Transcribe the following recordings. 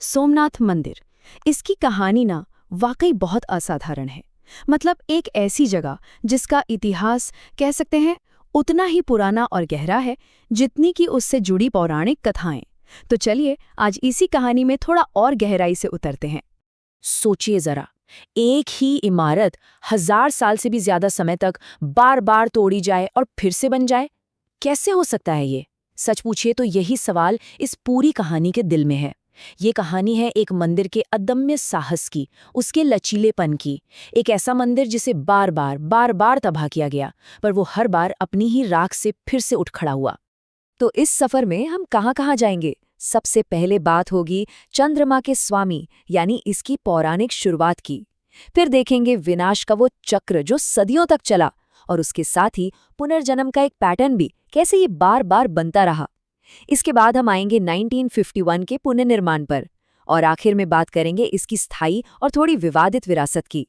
सोमनाथ मंदिर, इसकी कहानी ना वाकई बहुत असाधारण है। मतलब एक ऐसी जगह जिसका इतिहास कह सकते हैं उतना ही पुराना और गहरा है जितनी कि उससे जुड़ी पौराणिक कथाएं। तो चलिए आज इसी कहानी में थोड़ा और गहराई से उतरते हैं। सोचिए जरा, एक ही इमारत 1000 साल से भी ज्यादा समय तक बार बार तोड़ी जाए और फिर से बन जाए। कैसे हो सकता है ये? सच पूछिए तो यही सवाल इस पूरी कहानी के दिल में है। ये कहानी है एक मंदिर के अदम्य साहस की, उसके लचीलेपन की। एक ऐसा मंदिर जिसे बार बार तबाह किया गया, पर वो हर बार अपनी ही राख से फिर से उठ खड़ा हुआ। तो इस सफर में हम कहाँ जाएंगे? सबसे पहले बात होगी चंद्रमा के स्वामी यानी इसकी पौराणिक शुरुआत की। फिर देखेंगे विनाश का वो चक्र जो सदियों तक चला, और उसके साथ ही पुनर्जन्म का एक पैटर्न भी, कैसे ये बार बार बनता रहा। इसके बाद हम आएंगे 1951 के पुनर्निर्माण पर, और आखिर में बात करेंगे इसकी स्थायी और थोड़ी विवादित विरासत की।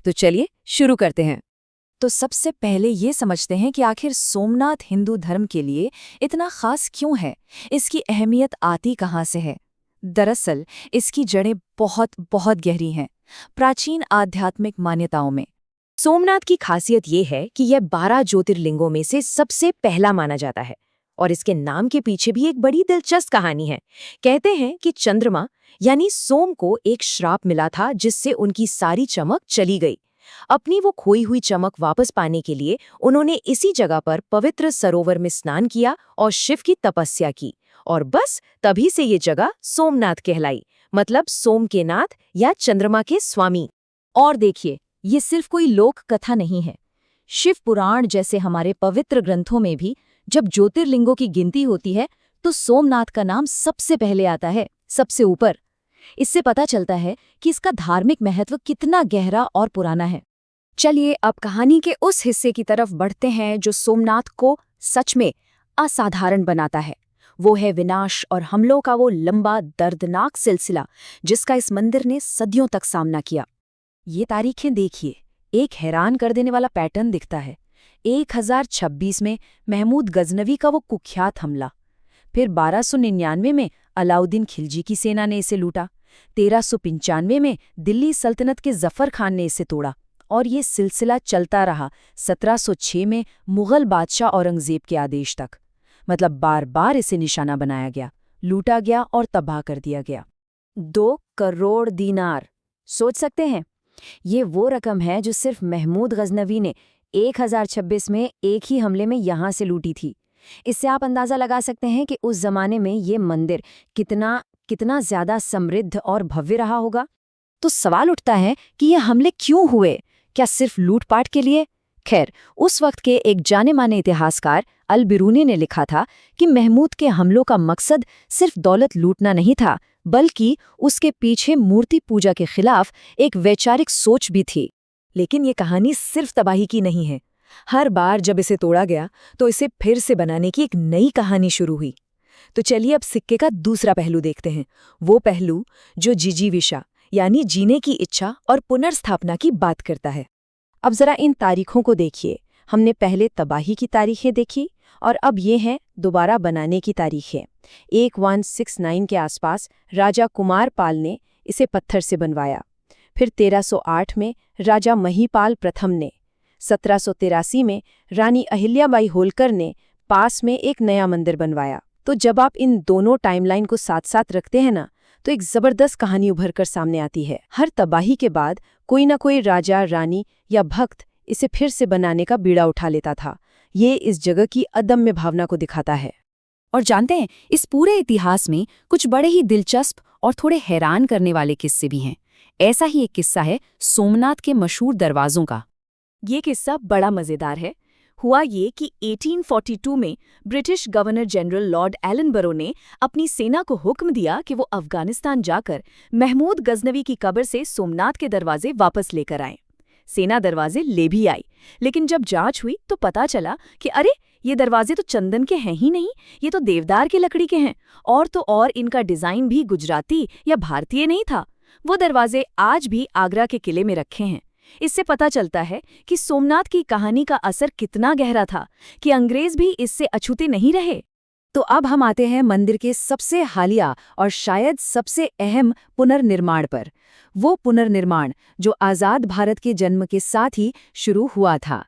तो चलिए शुरू करते हैं। तो सबसे पहले ये समझते हैं कि आखिर सोमनाथ हिंदू धर्म के लिए इतना खास क्यों है, इसकी अहमियत आती कहाँ से है। दरअसल इसकी जड़ें बहुत बहुत गहरी हैं, प्राचीन आध्यात्मिक मान्यताओं में। सोमनाथ की खासियत ये है कि यह 12 ज्योतिर्लिंगों में से सबसे पहला माना जाता है, और इसके नाम के पीछे भी एक बड़ी दिलचस्प कहानी है। कहते हैं कि चंद्रमा यानी सोम को एक श्राप मिला था जिससे उनकी सारी चमक चली गई। अपनी वो खोई हुई चमक वापस पाने के लिए उन्होंने इसी जगह पर पवित्र सरोवर में स्नान किया और शिव की तपस्या की, और बस तभी से ये जगह सोमनाथ कहलाई, मतलब सोम के नाथ या चंद्रमा के स्वामी। और देखिए, ये सिर्फ कोई लोक कथा नहीं है। शिव पुराण जैसे हमारे पवित्र ग्रंथों में भी जब ज्योतिर्लिंगों की गिनती होती है तो सोमनाथ का नाम सबसे पहले आता है, सबसे ऊपर। इससे पता चलता है कि इसका धार्मिक महत्व कितना गहरा और पुराना है। चलिए अब कहानी के उस हिस्से की तरफ बढ़ते हैं जो सोमनाथ को सच में असाधारण बनाता है। वो है विनाश और हमलों का वो लंबा दर्दनाक सिलसिला जिसका इस मंदिर ने सदियों तक सामना किया। ये तारीखें देखिए, एक हैरान कर देने वाला पैटर्न दिखता है। 1026 में महमूद गजनवी का वो कुख्यात हमला, फिर 1299 में अलाउद्दीन खिलजी की सेना ने इसे लूटा, 1395 में दिल्ली सल्तनत के जफर खान ने इसे तोड़ा, और ये सिलसिला चलता रहा 1706 में मुगल बादशाह औरंगजेब के आदेश तक। मतलब बार बार इसे निशाना बनाया गया, लूटा गया और तबाह कर दिया गया। 2 करोड़ दीनार, सोच सकते हैं? ये वो रकम है जो सिर्फ महमूद गजनवी ने 1026 में एक ही हमले में यहाँ से लूटी थी। इससे आप अंदाज़ा लगा सकते हैं कि उस जमाने में ये मंदिर कितना ज्यादा समृद्ध और भव्य रहा होगा। तो सवाल उठता है कि ये हमले क्यों हुए? क्या सिर्फ लूटपाट के लिए? खैर, उस वक्त के एक जाने माने इतिहासकार अल बिरूनी ने लिखा था कि महमूद के हमलों का मकसद सिर्फ दौलत लूटना नहीं था, बल्कि उसके पीछे मूर्ति पूजा के खिलाफ एक वैचारिक सोच भी थी। लेकिन ये कहानी सिर्फ तबाही की नहीं है। हर बार जब इसे तोड़ा गया तो इसे फिर से बनाने की एक नई कहानी शुरू हुई। तो चलिए अब सिक्के का दूसरा पहलू देखते हैं, वो पहलू जो जिजीविषा यानी जीने की इच्छा और पुनर्स्थापना की बात करता है। अब जरा इन तारीखों को देखिए। हमने पहले तबाही की तारीखें देखी, और अब ये हैं दोबारा बनाने की तारीखें। 1169 के आसपास राजा कुमारपाल ने इसे पत्थर से बनवाया। फिर 1308 में राजा महीपाल प्रथम ने, 1783 में रानी अहिल्याबाई होलकर ने पास में एक नया मंदिर बनवाया। तो जब आप इन दोनों टाइमलाइन को साथ साथ रखते हैं ना, तो एक जबरदस्त कहानी उभर कर सामने आती है। हर तबाही के बाद कोई ना कोई राजा, रानी या भक्त इसे फिर से बनाने का बीड़ा उठा लेता था। ये इस जगह की अदम्य भावना को दिखाता है। और जानते हैं, इस पूरे इतिहास में कुछ बड़े ही दिलचस्प और थोड़े हैरान करने वाले किस्से भी हैं। ऐसा ही एक किस्सा है सोमनाथ के मशहूर दरवाजों का। ये किस्सा बड़ा मजेदार है। हुआ ये कि 1842 में British governor general Lord Ellenborough ने अपनी सेना को हुक्म दिया कि वो अफगानिस्तान जाकर महमूद गजनवी की कब्र से सोमनाथ के दरवाजे वापस लेकर आएं। सेना दरवाजे ले भी आई, लेकिन जब जांच हुई तो पता चला कि अरे, ये दरवाजे तो चंदन के हैं ही नहीं, ये तो देवदार की लकड़ी के हैं। और तो और इनका डिजाइन भी गुजराती या भारतीय नहीं था। वो दरवाजे आज भी आगरा के किले में रखे हैं। इससे पता चलता है कि सोमनाथ की कहानी का असर कितना गहरा था कि अंग्रेज भी इससे अछूते नहीं रहे। तो अब हम आते हैं मंदिर के सबसे हालिया और शायद सबसे अहम पुनर्निर्माण पर। वो पुनर्निर्माण जो आज़ाद भारत के जन्म के साथ ही शुरू हुआ था।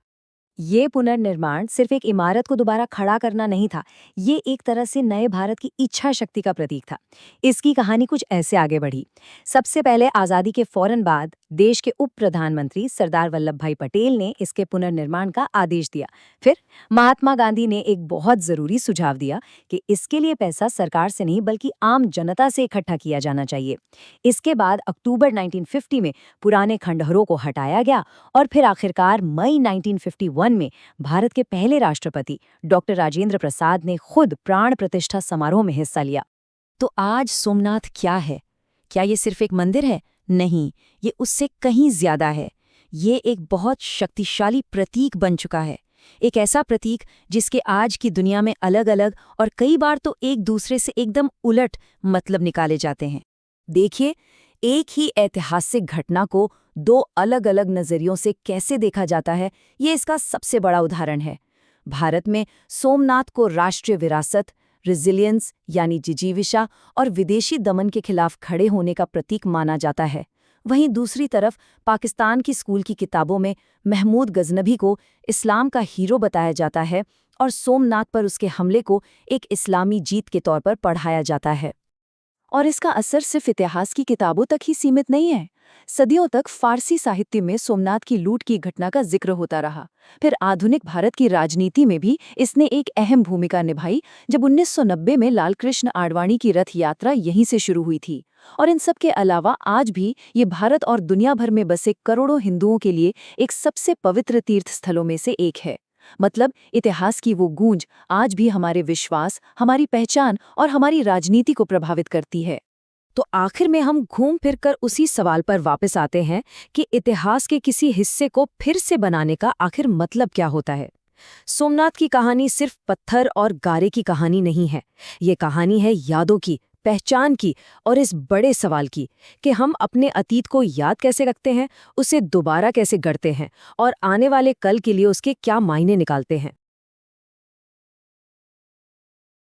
ये पुनर्निर्माण सिर्फ एक इमारत को दोबारा खड़ा करना नहीं था, ये एक तरह से नए भारत की इच्छा शक्ति का प्रतीक था। इसकी कहानी कुछ ऐसे आगे बढ़ी। सबसे पहले आज़ादी के फौरन बाद देश के उप प्रधानमंत्री सरदार वल्लभ भाई पटेल ने इसके पुनर्निर्माण का आदेश दिया। फिर महात्मा गांधी ने एक बहुत ज़रूरी सुझाव दिया कि इसके लिए पैसा सरकार से नहीं बल्कि आम जनता से इकट्ठा किया जाना चाहिए। इसके बाद अक्टूबर 1950 में पुराने खंडहरों को हटाया गया और फिर आखिरकार मई 1951 में भारत के पहले राष्ट्रपति डॉक्टर राजेंद्र प्रसाद ने खुद प्राण प्रतिष्ठा समारोह में हिस्सा लिया। तो आज सोमनाथ क्या है? क्या ये सिर्फ एक मंदिर है? नहीं, ये उससे कहीं ज्यादा है। ये एक बहुत शक्तिशाली प्रतीक बन चुका है। एक ऐसा प्रतीक जिसके आज की दुनिया में अलग अलग और कई बार तो एक दूसरे से एकदम उलट मतलब निकाले जाते हैं। देखिए, एक ही ऐतिहासिक घटना को दो अलग अलग नज़रियों से कैसे देखा जाता है, ये इसका सबसे बड़ा उदाहरण है। भारत में सोमनाथ को राष्ट्रीय विरासत, रेजिलियंस यानी जिजीविषा और विदेशी दमन के खिलाफ खड़े होने का प्रतीक माना जाता है। वहीं दूसरी तरफ पाकिस्तान की स्कूल की किताबों में महमूद गजनबी को इस्लाम का हीरो बताया जाता है और सोमनाथ पर उसके हमले को एक इस्लामी जीत के तौर पर पढ़ाया जाता है। और इसका असर सिर्फ इतिहास की किताबों तक ही सीमित नहीं है। सदियों तक फारसी साहित्य में सोमनाथ की लूट की घटना का जिक्र होता रहा। फिर आधुनिक भारत की राजनीति में भी इसने एक अहम भूमिका निभाई, जब 1990 में लाल कृष्ण आडवाणी की रथ यात्रा यहीं से शुरू हुई थी। और इन सब के अलावा आज भी ये भारत और दुनिया भर में बसे करोड़ों हिंदुओं के लिए एक सबसे पवित्र तीर्थ स्थलों में से एक है। मतलब इतिहास की वो गूंज आज भी हमारे विश्वास, हमारी पहचान और हमारी राजनीति को प्रभावित करती है। तो आखिर में हम घूम फिर कर उसी सवाल पर वापस आते हैं कि इतिहास के किसी हिस्से को फिर से बनाने का आखिर मतलब क्या होता है। सोमनाथ की कहानी सिर्फ पत्थर और गारे की कहानी नहीं है। ये कहानी है यादों की, पहचान की और इस बड़े सवाल की कि हम अपने अतीत को याद कैसे रखते हैं, उसे दोबारा कैसे गढ़ते हैं और आने वाले कल के लिए उसके क्या मायने निकालते हैं।